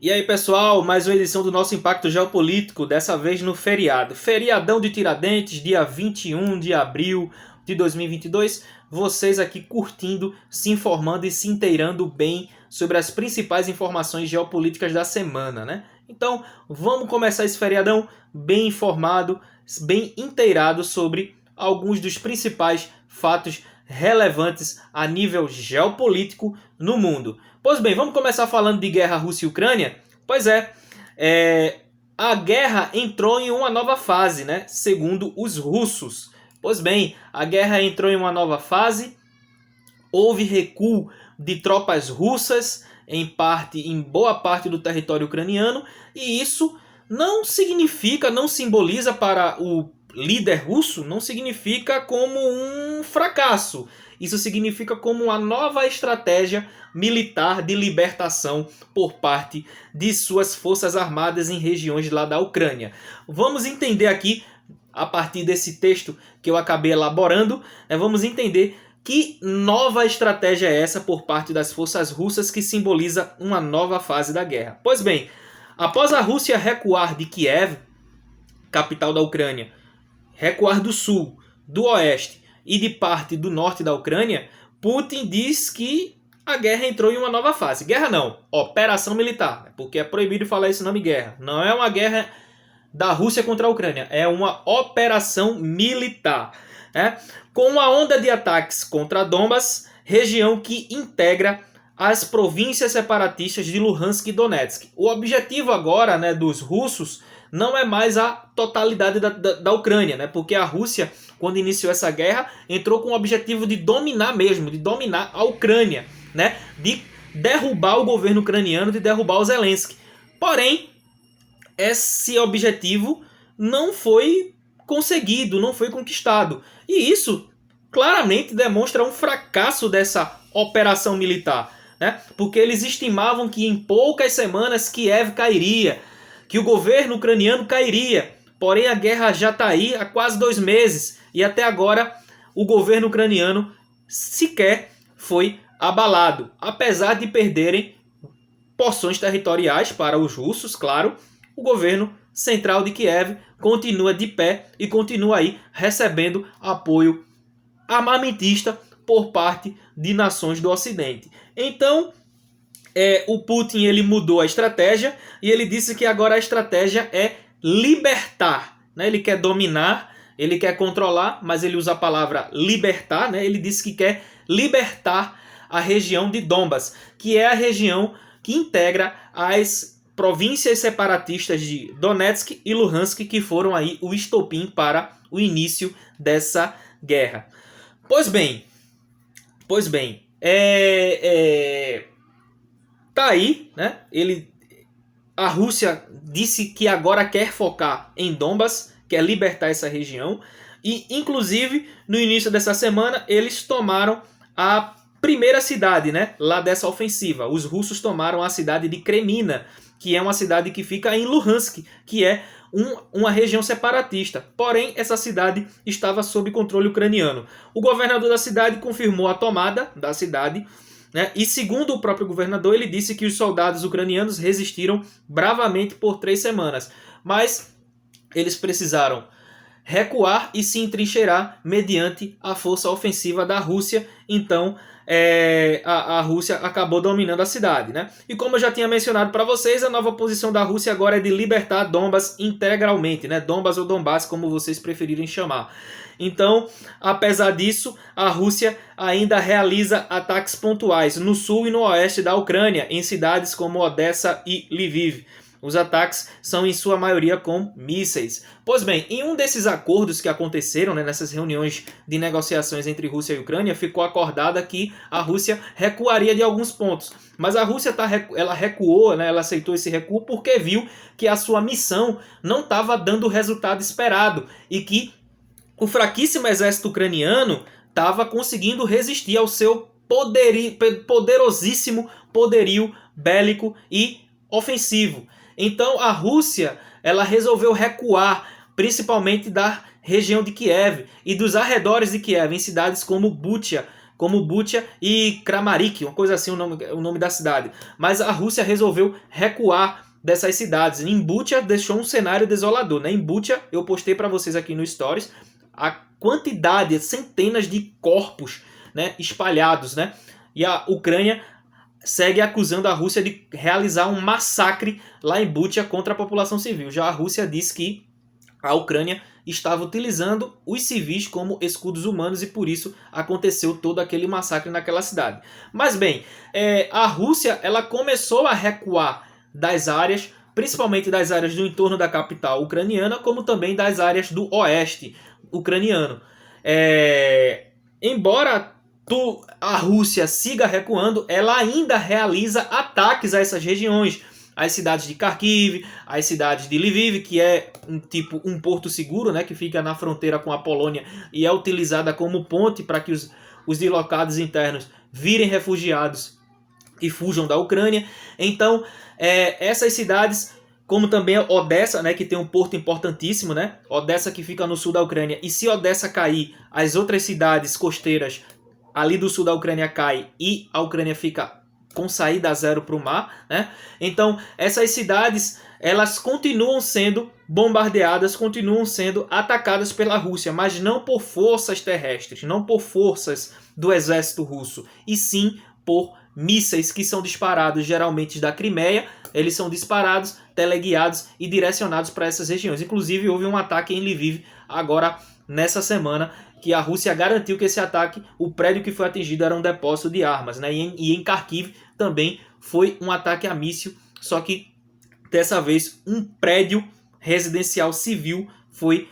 E aí, pessoal, mais uma edição do nosso Impacto Geopolítico, dessa vez no feriado. Feriadão de Tiradentes, dia 21 de abril de 2022. Vocês aqui curtindo, se informando e se inteirando bem sobre as principais informações geopolíticas da semana, né? Então, vamos começar esse feriadão bem informado, bem inteirado sobre alguns dos principais fatos relevantes a nível geopolítico no mundo. Pois bem, vamos começar falando de guerra Rússia e Ucrânia? Pois a guerra entrou em uma nova fase, né? Segundo os russos. Pois bem, a guerra entrou em uma nova fase, houve recuo de tropas russas em boa parte do território ucraniano, e isso não significa, não simboliza para o líder russo, não significa como um fracasso. Isso significa como uma nova estratégia militar de libertação por parte de suas forças armadas em regiões lá da Ucrânia. Vamos entender aqui, a partir desse texto que eu acabei elaborando, vamos entender que nova estratégia é essa por parte das forças russas que simboliza uma nova fase da guerra. Pois bem, após a Rússia recuar de Kiev, capital da Ucrânia, recuar do sul, do oeste e de parte do norte da Ucrânia, Putin diz que a guerra entrou em uma nova fase. Guerra não, operação militar, porque é proibido falar esse nome guerra. Não é uma guerra da Rússia contra a Ucrânia, é uma operação militar. Com uma onda de ataques contra Donbas, região que integra as províncias separatistas de Luhansk e Donetsk. O objetivo agora, dos russos não é mais a totalidade da Ucrânia, porque a Rússia, quando iniciou essa guerra, entrou com o objetivo de dominar mesmo, de dominar a Ucrânia, de derrubar o governo ucraniano, de derrubar o Zelensky. Porém, esse objetivo não foi conseguido, não foi conquistado. E isso claramente demonstra um fracasso dessa operação militar, porque eles estimavam que em poucas semanas Kiev cairia, que o governo ucraniano cairia. Porém, a guerra já está aí há quase 2 meses e até agora o governo ucraniano sequer foi abalado, apesar de perderem porções territoriais para os russos, claro. O governo central de Kiev continua de pé e continua aí recebendo apoio armamentista por parte de nações do Ocidente. Então, o Putin ele mudou a estratégia e ele disse que agora a estratégia é libertar. Ele quer dominar, ele quer controlar, mas ele usa a palavra libertar. Ele disse que quer libertar a região de Donbas, que é a região que integra as províncias separatistas de Donetsk e Luhansk, que foram aí o estopim para o início dessa guerra. Pois bem, tá aí, a Rússia disse que agora quer focar em Donbas, quer libertar essa região, e inclusive no início dessa semana eles tomaram a primeira cidade, lá dessa ofensiva. Os russos tomaram a cidade de Kremina, que é uma cidade que fica em Luhansk, que é uma região separatista. Porém, essa cidade estava sob controle ucraniano. O governador da cidade confirmou a tomada da cidade, e segundo o próprio governador, ele disse que os soldados ucranianos resistiram bravamente por 3 semanas. Mas eles precisaram recuar e se entrincheirar mediante a força ofensiva da Rússia. Então, a Rússia acabou dominando a cidade. E como eu já tinha mencionado para vocês, a nova posição da Rússia agora é de libertar Donbas integralmente, Donbas ou Donbass, como vocês preferirem chamar. Então, apesar disso, a Rússia ainda realiza ataques pontuais no sul e no oeste da Ucrânia, em cidades como Odessa e Lviv. Os ataques são em sua maioria com mísseis. Pois bem, em um desses acordos que aconteceram, nessas reuniões de negociações entre Rússia e Ucrânia, ficou acordada que a Rússia recuaria de alguns pontos. Mas a Rússia ela recuou, ela aceitou esse recuo porque viu que a sua missão não estava dando o resultado esperado e que o fraquíssimo exército ucraniano estava conseguindo resistir ao seu poderosíssimo poderio bélico e ofensivo. Então a Rússia ela resolveu recuar, principalmente da região de Kiev e dos arredores de Kiev, em cidades como Bucha, como Bucha e Kramarik, uma coisa assim o nome da cidade. Mas a Rússia resolveu recuar dessas cidades. Em Bucha deixou um cenário desolador, né? Em Bucha, eu postei para vocês aqui no Stories a quantidade, centenas de corpos, né, espalhados, né? E a Ucrânia segue acusando a Rússia de realizar um massacre lá em Bucha contra a população civil. Já a Rússia diz que a Ucrânia estava utilizando os civis como escudos humanos e por isso aconteceu todo aquele massacre naquela cidade. Mas bem, a Rússia ela começou a recuar das áreas, principalmente das áreas do entorno da capital ucraniana, como também das áreas do oeste ucraniano. Embora a Rússia siga recuando, ela ainda realiza ataques a essas regiões, as cidades de Kharkiv, as cidades de Lviv, que é um porto seguro, né, que fica na fronteira com a Polônia e é utilizada como ponte para que os deslocados internos virem refugiados e fujam da Ucrânia. Então, essas cidades, como também Odessa, né, que tem um porto importantíssimo, né, Odessa que fica no sul da Ucrânia, e se Odessa cair, as outras cidades costeiras ali do sul da Ucrânia caem e a Ucrânia fica com saída zero para o mar, né? Então, essas cidades, elas continuam sendo bombardeadas, continuam sendo atacadas pela Rússia, mas não por forças terrestres, não por forças do exército russo, e sim por mísseis que são disparados geralmente da Crimeia. Eles são disparados, teleguiados e direcionados para essas regiões. Inclusive, houve um ataque em Lviv agora nessa semana, que a Rússia garantiu que esse ataque, o prédio que foi atingido era um depósito de armas, né? E em Kharkiv também foi um ataque a míssil, só que dessa vez um prédio residencial civil foi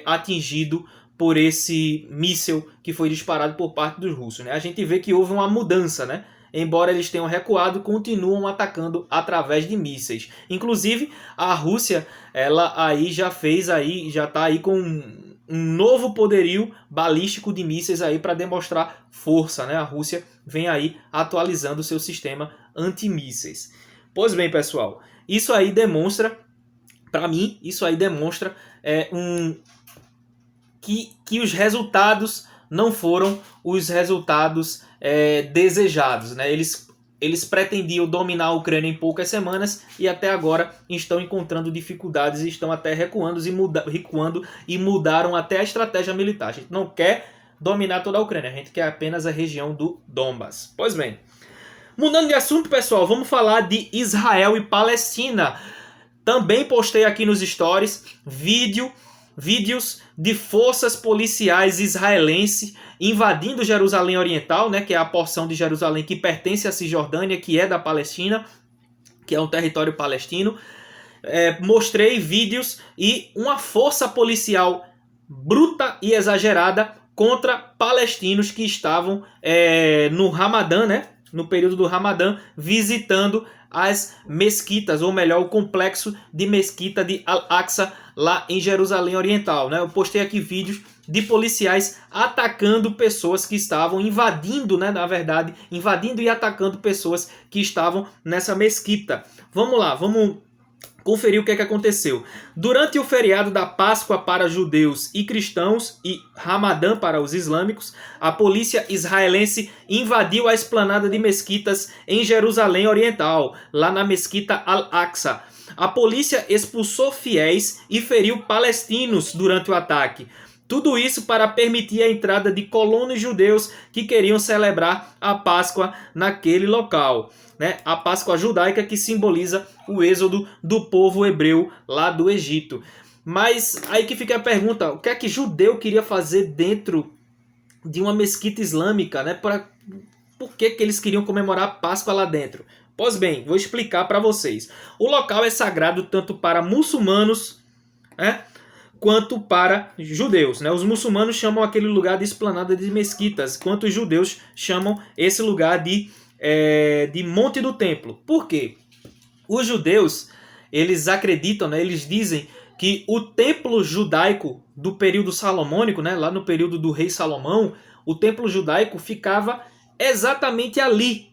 atingido por esse míssil que foi disparado por parte dos russos, né? A gente vê que houve uma mudança, né? Embora eles tenham recuado, continuam atacando através de mísseis. Inclusive, a Rússia, ela aí já está aí com um novo poderio balístico de mísseis aí para demonstrar força, né? A Rússia vem aí atualizando o seu sistema antimísseis. Pois bem, pessoal, isso aí demonstra, para mim, que os resultados não foram os resultados desejados, né? Eles pretendiam dominar a Ucrânia em poucas semanas e até agora estão encontrando dificuldades e estão até recuando e mudaram até a estratégia militar. A gente não quer dominar toda a Ucrânia, a gente quer apenas a região do Donbas. Pois bem, mudando de assunto, pessoal, vamos falar de Israel e Palestina. Também postei aqui nos stories vídeos de forças policiais israelenses invadindo Jerusalém Oriental, né, que é a porção de Jerusalém que pertence à Cisjordânia, que é da Palestina, que é um território palestino. Mostrei vídeos e uma força policial bruta e exagerada contra palestinos que estavam no Ramadã, né, no período do Ramadã, visitando as mesquitas, ou melhor, o complexo de mesquita de Al-Aqsa, lá em Jerusalém Oriental, né? Eu postei aqui vídeos de policiais atacando pessoas que estavam invadindo, né? Na verdade, invadindo e atacando pessoas que estavam nessa mesquita. Vamos lá, vamos conferir o que aconteceu. Durante o feriado da Páscoa para judeus e cristãos e Ramadã para os islâmicos, a polícia israelense invadiu a esplanada de mesquitas em Jerusalém Oriental, lá na mesquita Al-Aqsa. A polícia expulsou fiéis e feriu palestinos durante o ataque. Tudo isso para permitir a entrada de colonos judeus que queriam celebrar a Páscoa naquele local, né? A Páscoa judaica, que simboliza o êxodo do povo hebreu lá do Egito. Mas aí que fica a pergunta, o que é que judeu queria fazer dentro de uma mesquita islâmica, né? Por que eles queriam comemorar a Páscoa lá dentro? Pois bem, vou explicar para vocês. O local é sagrado tanto para muçulmanos, né, quanto para judeus, né? Os muçulmanos chamam aquele lugar de esplanada de mesquitas, enquanto os judeus chamam esse lugar de Monte do Templo. Por quê? Os judeus, eles acreditam, né, eles dizem que o templo judaico do período salomônico, né, lá no período do rei Salomão, o templo judaico ficava exatamente ali,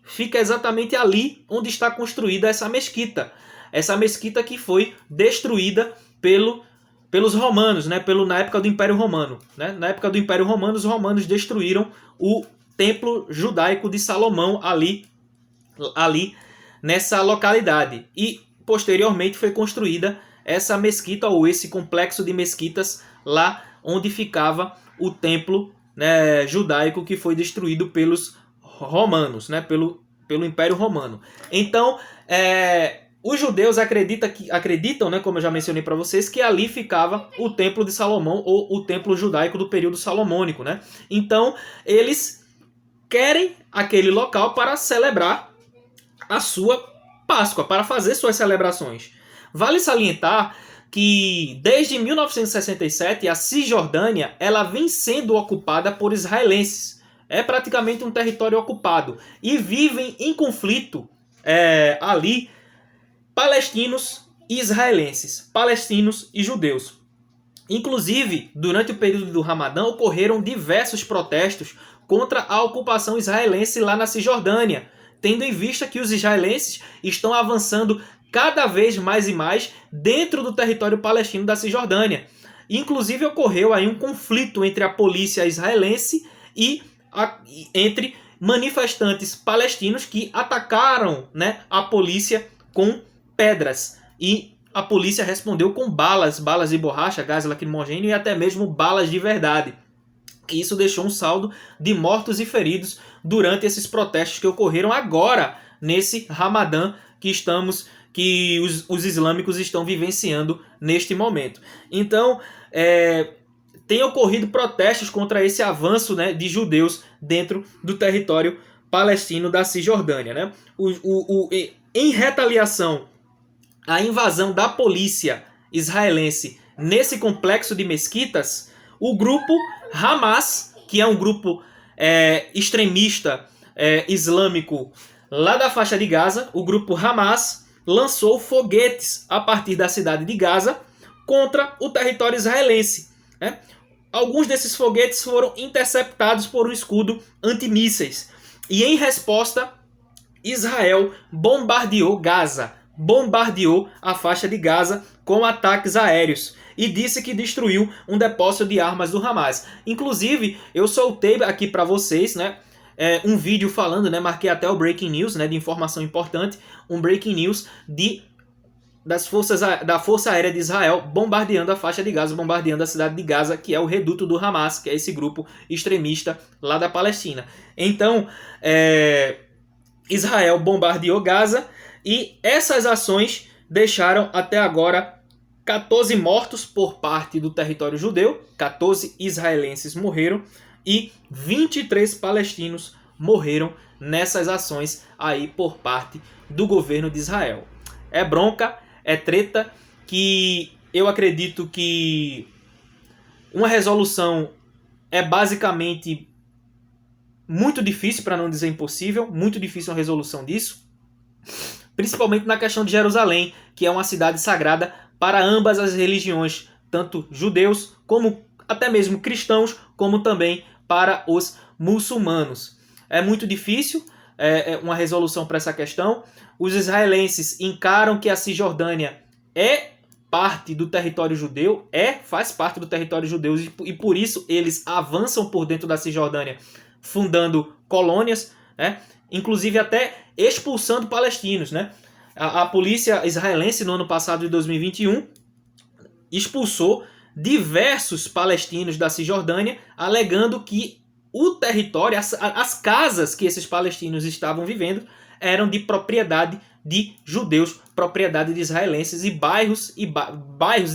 onde está construída essa mesquita. Essa mesquita que foi destruída pelos romanos, né, na época do Império Romano. Né? Na época do Império Romano, os romanos destruíram o templo judaico de Salomão ali nessa localidade. E posteriormente foi construída essa mesquita, ou esse complexo de mesquitas, lá onde ficava o templo, né, judaico, que foi destruído pelos romanos, né, pelo Império Romano. Então, os judeus acreditam, né, como eu já mencionei para vocês, que ali ficava o Templo de Salomão, ou o templo judaico do período salomônico, né? Então, eles querem aquele local para celebrar a sua Páscoa, para fazer suas celebrações. Vale salientar que desde 1967 a Cisjordânia ela vem sendo ocupada por israelenses. É praticamente um território ocupado. E vivem em conflito ali palestinos e israelenses, palestinos e judeus. Inclusive, durante o período do Ramadã, ocorreram diversos protestos contra a ocupação israelense lá na Cisjordânia, tendo em vista que os israelenses estão avançando cada vez mais e mais dentro do território palestino da Cisjordânia. Inclusive, ocorreu aí um conflito entre a polícia israelense e entre manifestantes palestinos que atacaram, né, a polícia com pedras. E a polícia respondeu com balas de borracha, gás lacrimogêneo e até mesmo balas de verdade. Isso deixou um saldo de mortos e feridos durante esses protestos que ocorreram agora, nesse Ramadã que os islâmicos estão vivenciando neste momento. Então, tem ocorrido protestos contra esse avanço, né, de judeus dentro do território palestino da Cisjordânia, né? Em retaliação à invasão da polícia israelense nesse complexo de mesquitas, o grupo Hamas, que é um grupo extremista islâmico lá da faixa de Gaza, o grupo Hamas lançou foguetes a partir da cidade de Gaza contra o território israelense, né? Alguns desses foguetes foram interceptados por um escudo antimísseis. E em resposta, Israel bombardeou Gaza, bombardeou a faixa de Gaza com ataques aéreos e disse que destruiu um depósito de armas do Hamas. Inclusive, eu soltei aqui para vocês, né, um vídeo falando, né, marquei até o breaking news, né, de informação importante, um breaking news da Força Aérea de Israel bombardeando a faixa de Gaza, bombardeando a cidade de Gaza, que é o reduto do Hamas, que é esse grupo extremista lá da Palestina. Então, Israel bombardeou Gaza e essas ações deixaram até agora 14 mortos por parte do território judeu, 14 israelenses morreram e 23 palestinos morreram nessas ações aí por parte do governo de Israel. É bronca, é treta, que eu acredito que uma resolução é basicamente muito difícil, para não dizer impossível, muito difícil uma resolução disso, principalmente na questão de Jerusalém, que é uma cidade sagrada para ambas as religiões, tanto judeus como até mesmo cristãos, como também para os muçulmanos. É muito difícil uma resolução para essa questão. Os israelenses encaram que a Cisjordânia é parte do território judeu, faz parte do território judeu, e por isso eles avançam por dentro da Cisjordânia, fundando colônias, né? Inclusive até expulsando palestinos, né? A polícia israelense no ano passado, de 2021, expulsou diversos palestinos da Cisjordânia, alegando que o território, as casas que esses palestinos estavam vivendo, eram de propriedade de judeus, propriedade de israelenses, e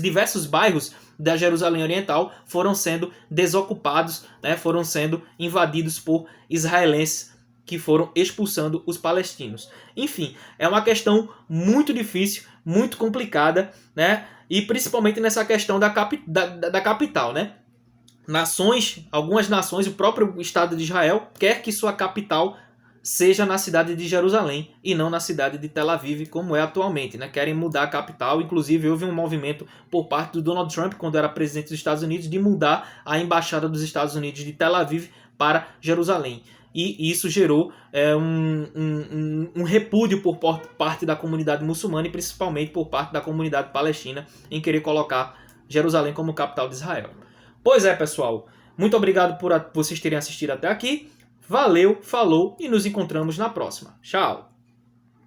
diversos bairros da Jerusalém Oriental foram sendo desocupados, né, foram sendo invadidos por israelenses que foram expulsando os palestinos. Enfim, é uma questão muito difícil, muito complicada, né, e principalmente nessa questão da capital, né? Algumas nações, o próprio Estado de Israel quer que sua capital seja na cidade de Jerusalém e não na cidade de Tel Aviv, como é atualmente, né? Querem mudar a capital. Inclusive, houve um movimento por parte do Donald Trump, quando era presidente dos Estados Unidos, de mudar a embaixada dos Estados Unidos de Tel Aviv para Jerusalém. E isso gerou um repúdio por parte da comunidade muçulmana e principalmente por parte da comunidade palestina em querer colocar Jerusalém como capital de Israel. Pois é, pessoal. Muito obrigado por vocês terem assistido até aqui. Valeu, falou e nos encontramos na próxima. Tchau!